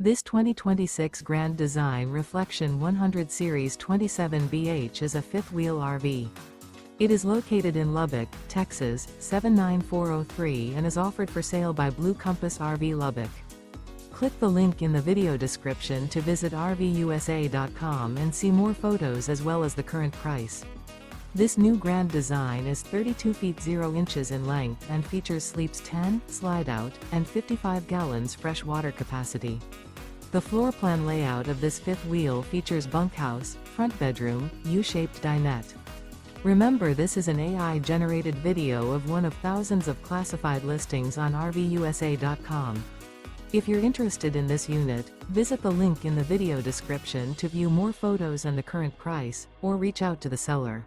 This 2026 Grand Design Reflection 100 Series 27BH is a fifth-wheel RV. It is located in Lubbock, Texas, 79403 and is offered for sale by Blue Compass RV Lubbock. Click the link in the video description to visit RVUSA.com and see more photos as well as the current price. This new Grand Design is 32 feet 0 inches in length and features sleeps 10, slide-out, and 55 gallons fresh water capacity. The floor plan layout of this fifth wheel features bunkhouse, front bedroom, U-shaped dinette. Remember, this is an AI-generated video of one of thousands of classified listings on RVUSA.com. If you're interested in this unit, visit the link in the video description to view more photos and the current price, or reach out to the seller.